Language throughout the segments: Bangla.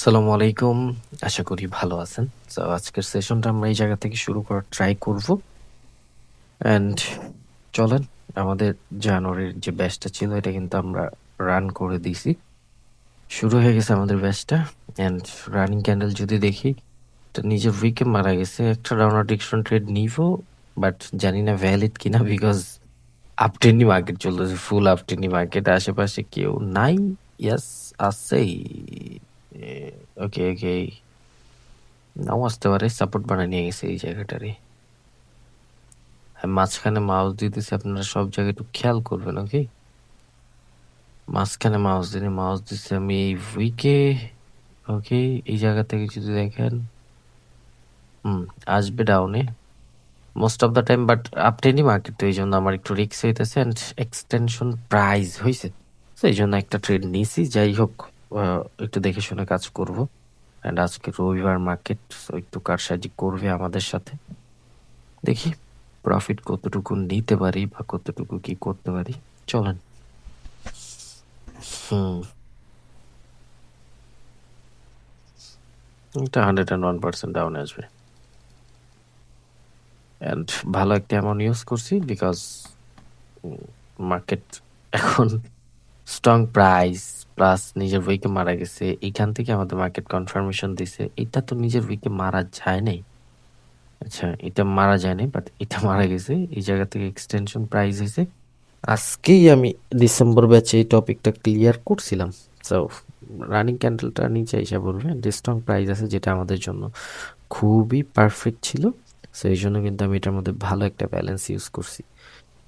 আসসালামু আলাইকুম। আশা করি ভালো আছেন। সো আজকের সেশনটা আমরা এই জায়গা থেকে শুরু করার ট্রাই করব। অ্যান্ড চলেন, আমাদের জানুয়ারির যে ব্যাচটা ছিল এটা কিন্তু আমরা রান করে দিছি। শুরু হয়ে গেছে আমাদের ব্যাচটা। অ্যান্ড রানিং ক্যান্ডেল যদি দেখি, এটা নিজের উইকে মারা গেছে। একটা ডাউনার ডিকশন ট্রেড নিব, বাট জানি না ভ্যালিড কিনা, বিকজ আপটেনি মার্কেট চলতেছে, ফুল আপটেনি মার্কেট। আশেপাশে কেউ নাই। ইয়াস, আছেই। ওকে ওকে, নাও আসতে পারে। সাপোর্ট বানায় নিয়ে গেছে এই জায়গাটারে। মাঝখানে মাউস দিতেছি, আপনারা সব জায়গায় একটু খেয়াল করবেন। ওকে, মাঝখানে মাউস দিচ্ছি আমি এই উইকে। ওকে, এই জায়গা থেকে যদি দেখেন, আসবে ডাউনে most of the time, but আপটেনি মার্কেট, তো এই জন্য আমার একটু রিস্ক হইতেছে। অ্যান্ড এক্সটেনশন প্রাইস হয়েছে, তো এই জন্য একটা ট্রেড নিয়েছি। যাই হোক, একটু দেখে শুনে কাজ করব। অ্যান্ড আজকে রবিবার মার্কেট, তো একটু কারসাজি করবে আমাদের সাথে। দেখি প্রফিট কতটুকু নিতে পারি বা কতটুকু কি করতে পারি। চলেন। এটা 101% ডাউন আসবে। অ্যান্ড ভালো একটা অ্যামাউন্ট ইউজ করছি, বিকজ মার্কেট এখন স্ট্রং প্রাইস প্লাস নিজের উইকে মারা গেছে। এইখান থেকে আমাদের মার্কেট কনফার্মেশন দিছে এটা তো নিজের উইকে মারা যায় নাই। আচ্ছা, এটা মারা যায় নাই, বাট এটা মারা গেছে। এই জায়গা থেকে এক্সটেনশন প্রাইস হয়েছে। আজকেই আমি ডিসেম্বর ব্যাচে এই টপিকটা ক্লিয়ার করছিলাম। সো রানিং ক্যান্ডেলটা নিচে এসে পড়বে, স্ট্রং প্রাইস আছে, যেটা আমাদের জন্য খুবই পারফেক্ট ছিল। সো এই জন্য কিন্তু আমি এটার মধ্যে ভালো একটা ব্যালেন্স ইউজ করছি।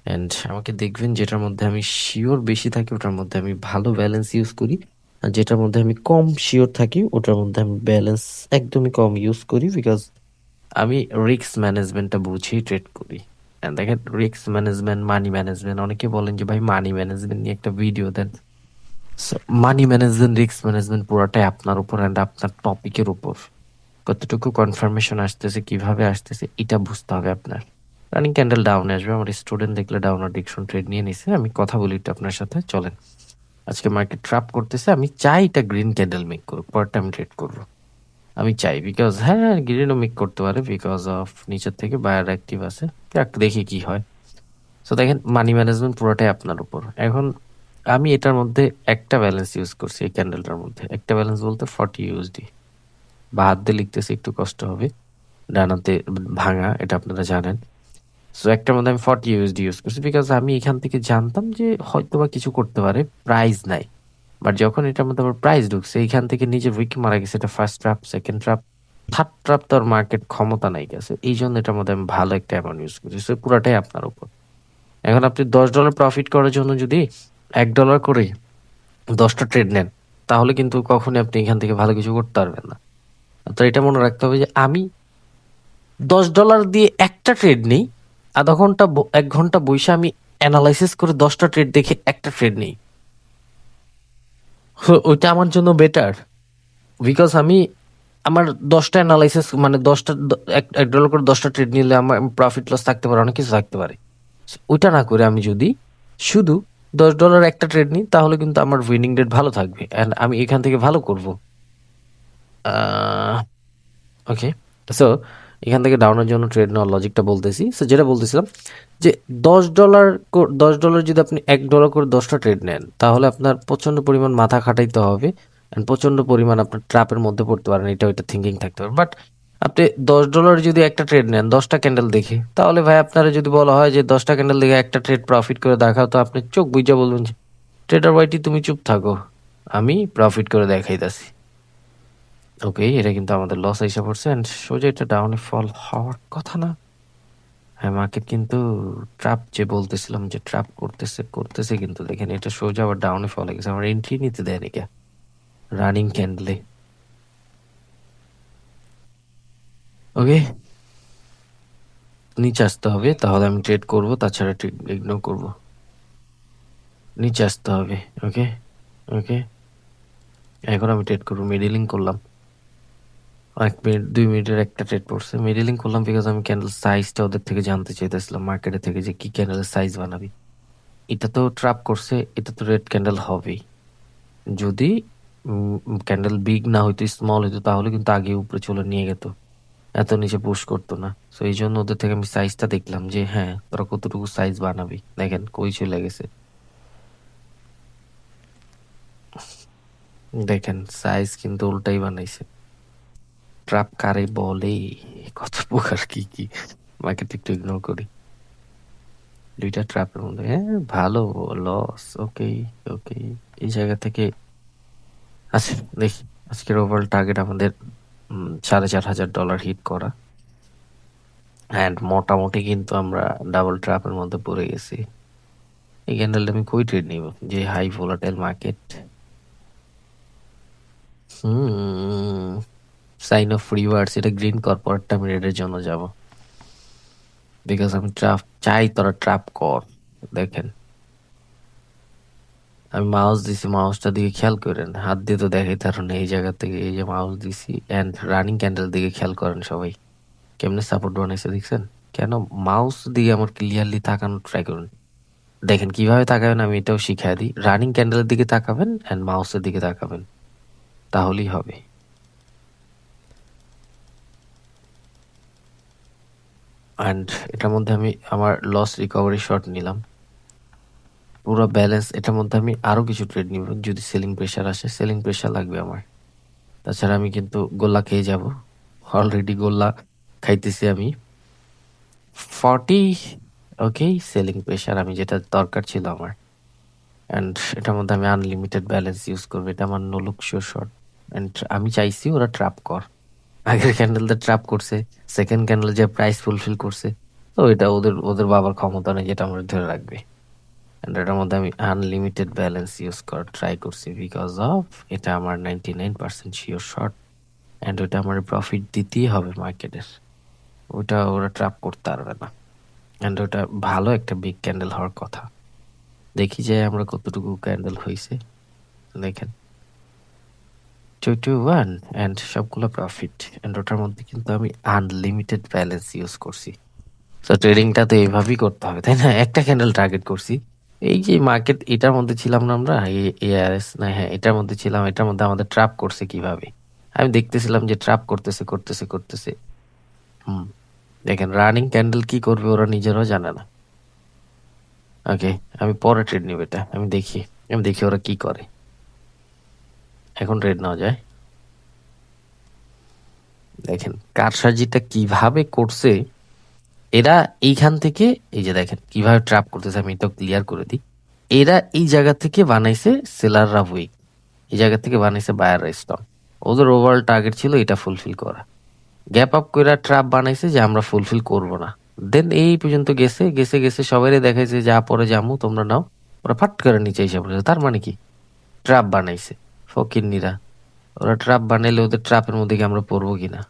অ্যান্ড আমাকে দেখবেন, যেটার মধ্যে আমি শিওর বেশি থাকি ওটার মধ্যে আমি ভালো ব্যালেন্স ইউজ করি, আর যেটার মধ্যে আমি কম শিওর থাকি ওটার মধ্যে আমি ব্যালেন্স একদমই কম ইউজ করি, বিকজ আমি রিস্ক ম্যানেজমেন্টটা বুঝেই ট্রেড করি। দেখেন, রিস্ক ম্যানেজমেন্ট, মানি ম্যানেজমেন্ট, অনেকে বলেন যে ভাই মানি ম্যানেজমেন্ট নিয়ে একটা ভিডিও দেন। মানি ম্যানেজমেন্ট, রিস্ক ম্যানেজমেন্ট পুরোটাই আপনার উপর অ্যান্ড আপনার টপিকের উপর। কতটুকু কনফার্মেশন আসতেছে, কিভাবে আসতেছে, এটা বুঝতে হবে আপনার। রানিং ক্যান্ডেল ডাউন আসবে, আমার স্টুডেন্ট দেখলে ডাউন ডিকশন ট্রেড নিয়ে নিছে। আমি কথা বলি একটু আপনার সাথে, চলেন। আজকে মার্কেট ট্র্যাপ করতেছে, আমি চাই এটা গ্রিন ক্যান্ডেল মেক করুক, পরটা আমি ট্রেড করবো। আমি চাই, বিকজ হ্যাঁ, গ্রিনও মেক করতে পারে, বিকজ অফ নিচের থেকে বায়ার অ্যাক্টিভ আছে। দেখি কি হয়। সো দেখেন, মানি ম্যানেজমেন্ট পুরোটাই আপনার উপর। এখন আমি এটার মধ্যে একটা ব্যালেন্স ইউজ করছি, এই ক্যান্ডেলটার মধ্যে একটা ব্যালেন্স বলতে 40 USD। বা হাত দিয়ে লিখতেছি, একটু কষ্ট হবে, ডানাতে ভাঙা, এটা আপনারা জানেন। সো একটার মধ্যে আমি 40 USD ইউজ করছি, বিকজ আমি এখান থেকে জানতাম যে হয়তো বা কিছু করতে পারে, প্রাইস নাই। বাট যখন এটার মধ্যে আবার প্রাইস ঢুকছে, এইখান থেকে নিজের উইক মারা গেছে। এটা first trap, second trap, third trap, তো আর মার্কেট ক্ষমতা নাই গেছে। এই জন্য এটার মধ্যে আমি ভালো একটা অ্যামাউন্ট ইউজ করছি। সো পুরাটাই আপনার উপর। এখন আপনি $10 প্রফিট করার জন্য যদি $1 করে 10টা ট্রেড নেন, তাহলে কিন্তু কখনোই আপনি এখান থেকে ভালো কিছু করতে পারবেন না। তো এটা মনে রাখতে হবে যে আমি $10 দিয়ে একটা ট্রেড নেই, আধা ঘন্টা 1 ঘন্টা বসে আমি অ্যানালাইসিস করে 10টা ট্রেড দেখে একটা ট্রেড নেই, ওইটা আমার জন্য বেটার। বিকজ আমি আমার 10টা অ্যানালাইসিস, মানে 10টা $1 করে 10টা ট্রেড নিলে আমার প্রফিট লস থাকতে পারে, অনেক কিছু থাকতে পারে। ওইটা না করে আমি যদি শুধু $10 একটা ট্রেড নিই, তাহলে কিন্তু আমার উইনিং রেট ভালো থাকবে অ্যান্ড আমি এখান থেকে ভালো করব। ওকে, সো এখান থেকে ডাউনের জন্য ট্রেড নেওয়ার লজিকটা বলতেছি। সো যেটা বলতেছিলাম যে $10 $10 যদি আপনি $1 করে 10টা ট্রেড নেন, তাহলে আপনার প্রচণ্ড পরিমাণ মাথা খাটাইতে হবে অ্যান্ড প্রচণ্ড পরিমাণ আপনার ট্র্যাপের মধ্যে পড়তে পারেন, এটা ওইটা থিঙ্কিং থাকতে পারে। বাট আপনি $10 যদি একটা ট্রেড নেন 10টা ক্যান্ডেল দেখে, তাহলে ভাই আপনারা যদি বলা হয় যে 10টা ক্যান্ডেল দেখে একটা ট্রেড প্রফিট করে দেখাও, তো আপনি চোখ বুঝে বলবেন যে ট্রেডার ওয়াইটি তুমি চুপ থাকো, আমি প্রফিট করে দেখাইতাছি। ওকে, এটা কিন্তু আমাদের লস এসে পড়ছে অ্যান্ড সোজা এটা ডাউনে ফল হওয়ার কথা না। হ্যাঁ, মার্কেট কিন্তু ট্র্যাপ, যে বলতেছিলাম যে ট্র্যাপ করতেছে করতেছে, কিন্তু দেখেন এটা সোজা আবার ডাউনে ফল গেছে। আমার এন্ট্রি নিতে দেয়নি কে রানিং ক্যান্ডেলে। ওকে, নিচে আসতে হবে, তাহলে আমি ট্রেড করব, তাছাড়া ট্রেড ইগনোর করব। নিচে আসতে হবে। ওকে ওকে, এখন আমি ট্রেড করবো। মিডিলিং করলাম, 1 মিনিট 2 মিনিটের একটা ট্রেড পড়ছে। মিডিলিং করলাম বিকজ আমি ক্যান্ডেল সাইজটা ওদের থেকে জানতে চাইতেছিলাম, মার্কেটের থেকে, যে কি ক্যান্ডেলের সাইজ বানাবি। এটা তো ট্র্যাপ করছে, এটা তো রেড ক্যান্ডেল হবেই। যদি ক্যান্ডেল বিগ না হইতো, স্মল হইতো, তাহলে কিন্তু আগে উপরে চলে নিয়ে যেত, এত নিচে পুশ করতো না। সো এই জন্য ওদের থেকে আমি সাইজটা দেখলাম যে হ্যাঁ তোরা কতটুকু সাইজ বানাবি। দেখেন কই চলে গেছে, দেখেন সাইজ কিন্তু উল্টাই বানাইছে। ট্রাপ কারে বলে, কত প্রকার কি কি, মার্কেট একটু ইগনোর করি। দুইটা ট্রাপের মধ্যে হ্যাঁ ভালো লস। ওকে ওকে, এই জায়গা থেকে আচ্ছা দেখি আজকের ওভারঅল টার্গেট আমাদের $4,500 হিট করা, অ্যান্ড মোটামুটি কিন্তু আমরা ডাবল ট্র্যাপের মধ্যে পড়ে গেছি। এই ক্যান্ডেলটা আমি কই ট্রেড নিব, যে high volatile market. Sign of reverse, এটা গ্রিন কর্পোরেটটা আমি রেডের জন্য যাব, বিকজ আমি ট্রাপ চাই, তোরা ট্র্যাপ কর। দেখেন আমি মাউস দিছি, মাউসটা দিকে খেয়াল করেন, হাত দিয়ে তো দেখাই তার এই জায়গা থেকে, এই যে মাউস দিছি অ্যান্ড রানিং ক্যান্ডেল দিকে খেয়াল করেন সবাই, কেমনে সাপোর্ট বানাইছে দেখছেন। কেন মাউস দিয়ে আমার ক্লিয়ারলি তাকানো ট্রাই করুন, দেখেন কিভাবে তাকাবেন আমি এটাও শিখাই দিই। রানিং ক্যান্ডেলের দিকে তাকাবেন অ্যান্ড মাউসের দিকে তাকাবেন, তাহলেই হবে। অ্যান্ড এটার মধ্যে আমি আমার লস রিকভারি শর্ট নিলাম পুরো ব্যালেন্স। এটার মধ্যে আমি আরো কিছু ট্রেড নিব যদি সেলিং প্রেশার আসে, সেলিং প্রেশার লাগবে আমার, তাছাড়া আমি কিন্তু গোল্লা খেয়ে যাব। অলরেডি গোল্লা খাইতেছি আমি 40। ওকে, সেলিং প্রেশার আমি যেটা দরকার ছিল আমার, অ্যান্ড এটার মধ্যে আমি আনলিমিটেড ব্যালেন্স ইউজ করবো, এটা আমার no look sure short. And আমি চাইছি ওরা ট্র্যাপ কর, আগের ক্যান্ডেলটা ট্র্যাপ করছে, সেকেন্ড ক্যান্ডেল যে প্রাইস ফুলফিল করছে, তো এটা ওদের ওদের বাবার ক্ষমতা নেই যেটা আমরা ধরে রাখবে। অ্যান্ড এটার মধ্যে আমি আনলিমিটেড ব্যালেন্স ইউজ করার ট্রাই করছি, বিকজ অফ এটা আমার 99% শিওর শর্ট, অ্যান্ড ওটা আমার প্রফিট দিতেই হবে মার্কেটের, ওটা ওরা ট্র্যাপ করতে পারবে না। অ্যান্ড ওটা ভালো একটা বিগ ক্যান্ডেল হওয়ার কথা, দেখি যে আমরা কতটুকু ক্যান্ডেল হয়েছে। দেখেন 21 অ্যান্ড সবগুলো প্রফিট, অ্যান্ড ওটার মধ্যে কিন্তু আমি আনলিমিটেড ব্যালেন্স ইউজ করছি। তো ট্রেডিংটা তো এইভাবেই করতে হবে তাই না, একটা ক্যান্ডেল টার্গেট করছি। এই যে মার্কেট এটার মধ্যে ছিলাম না আমরা, এআরএস না, হ্যাঁ এটার মধ্যে ছিলাম, এটার মধ্যে আমাদের ট্র্যাপ করছে কিভাবে, আমি দেখতেছিলাম যে ট্র্যাপ করতেছে করতেছে করতেছে। হুম, দেখেন রানিং ক্যান্ডেল কি করবে ওরা নিজেরাও জানে না। ওকে, আমি পরে ট্রেড নিব এটা, আমি দেখি ওরা কি করে। এখন ট্রেড নেওয়া যায়, দেখেন কারসাজিটা কিভাবে করছে এরা এইখান থেকে। এই যে দেখেন কিভাবে ট্র্যাপ করতেছে, আমি এটা ক্লিয়ার করে দিই। এরা এই জায়গা থেকে বানাইছে সেলাররা উইক, এই জায়গা থেকে বানাইছে বায়াররা স্ট্রং। ওদের ওভারঅল টার্গেট ছিল এটা ফুলফিল করা, গ্যাপ আপ করে ট্র্যাপ বানাইছে যে আমরা ফুলফিল করব না। দেন এই পর্যন্ত গেছে গেছে গেছে, সবাইরে দেখাইছে যা পরে জামু তোমরা নাও, ওরা ফাট করে নিচে এসে পড়েছে। তার মানে কি ট্র্যাপ বানাইছে ফকিন্নিরা, ওরা ট্র্যাপ বানাইলে ওদের ট্র্যাপের মধ্যে কি আমরা পড়বো কিনা।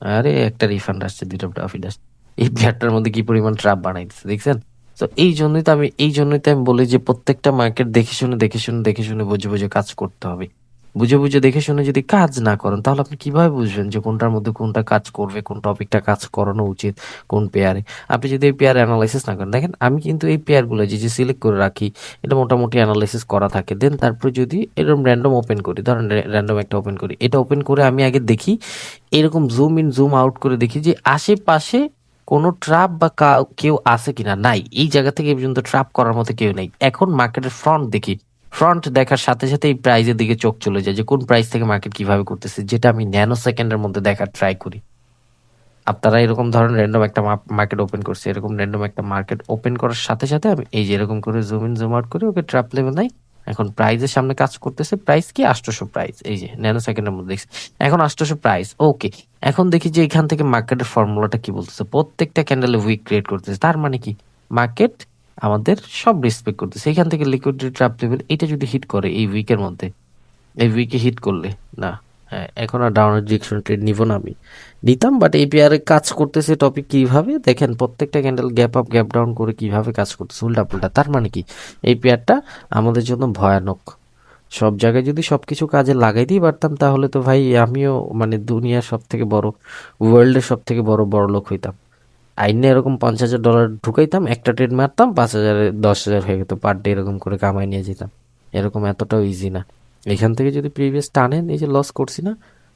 আরে একটা রিফান্ড আসছে, দুইটা প্রফিট আসছে, এই প্লেয়ারটার মধ্যে কি পরিমাণ ট্র্যাপ বানাই দিচ্ছে দেখছেন। তো এই জন্যই তো আমি বলি যে প্রত্যেকটা মার্কেট দেখে শুনে দেখে শুনে দেখে শুনে বুঝে বুঝে কাজ করতে হবে। বুঝে বুঝে দেখে শুনে যদি কাজ না করেন তাহলে আপনি কিভাবে বুঝবেন যে কোনটার মধ্যে কোনটা কাজ করবে, কোন টপিকটা কাজ করানো উচিত, কোন পেয়ারে। আপনি যদি এই পেয়ার অ্যানালাইসিস না করেন, দেখেন আমি কিন্তু এই পেয়ারগুলো যে যে সিলেক্ট করে রাখি এটা মোটামুটি অ্যানালাইসিস করা থাকে। দেন তারপরে যদি এরকম র্যান্ডম ওপেন করি, ধরেন র্যান্ডম একটা ওপেন করি, এটা ওপেন করে আমি আগে দেখি এরকম জুম ইন জুম আউট করে দেখি যে আশেপাশে কোনো ট্র্যাপ বা কেউ আছে কিনা। নাই, এই জায়গা থেকে এই পর্যন্ত ট্র্যাপ করার মতো কেউ নেই। এখন মার্কেটের ফ্রন্ট দেখি, ফ্রন্ট দেখার সাথে সাথে এই প্রাইজের দিকে চোখ চলে যায় যে কোন প্রাইস থেকে মার্কেট কিভাবে করতেছে, যেটা আমি ন্যানো সেকেন্ডের মধ্যে দেখার ট্রাই করি। আপনারা এরকম ধরেন র্যান্ডম একটা মার্কেট ওপেন করছে, এরকম র্যান্ডম একটা মার্কেট ওপেন করার সাথে সাথে আমি এই যে এরকম করে জুম ইন জুম আউট করে ওকে ট্র্যাপ লেভেল নাই। এখন প্রাইজের সামনে কাজ করতেছে, প্রাইস কি 800 প্রাইস, এই যে ন্যানো সেকেন্ডের মধ্যে দেখছি এখন 800 প্রাইস। ওকে, এখন দেখি যে এখান থেকে মার্কেটের ফর্মুলাটা কি বলতেছে, প্রত্যেকটা ক্যান্ডেলে উইক ক্রিয়েট করতেছে। তার মানে কি মার্কেট আমাদের সব রেসপেক্ট করতেছে। এখান থেকে লিকুইডিটি ট্র্যাপ লেভেল এটা যদি হিট করে এই উইকের মধ্যে, এই উইকে হিট করলে না, হ্যাঁ এখন আর ডাউনের ডিরেকশন ট্রেড নিব না, আমি নিতাম বাট এই পেয়ারে কাজ করতেছে টপিক কিভাবে দেখেন, প্রত্যেকটা candle gap up gap down করে কিভাবে কাজ করতেছে উল্টা পুল্টা। তার মানে কি এই পেয়ারটা আমাদের জন্য ভয়ানক। সব জায়গায় যদি সবকিছু কাজে লাগাই দিই পারতাম তাহলে তো ভাই আমিও মানে দুনিয়ার সব থেকে বড়, ওয়ার্ল্ডের সব থেকে বড় বড় লোক হইতাম। আইনে এরকম $5,000 ঢুকাইতাম, একটা ট্রেড মারতাম, 5,000 10,000 হয়ে যেত পার ডে, এরকম করে কামাই নিয়ে যেতাম। এরকম এতটাও ইজি না। এখান থেকে যদি প্রিভিয়াস টানেন, এই যে লস করছি না,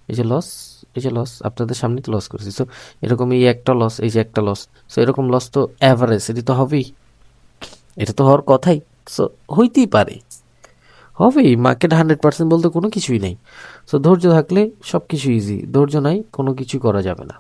এই যে লস, এই যে লস আপনাদের সামনে তো লস করছি। সো এরকম এই একটা লস, এই যে একটা লস, সো এরকম লস তো অ্যাভারেজ, এটি তো হবেই, এটা তো হওয়ার কথাই। সো হইতেই পারে, হবেই। মার্কেট 100% বলতে কোনো কিছুই নেই। সো ধৈর্য থাকলে সব কিছু ইজি, ধৈর্য নাই কোনো কিছু করা যাবে না।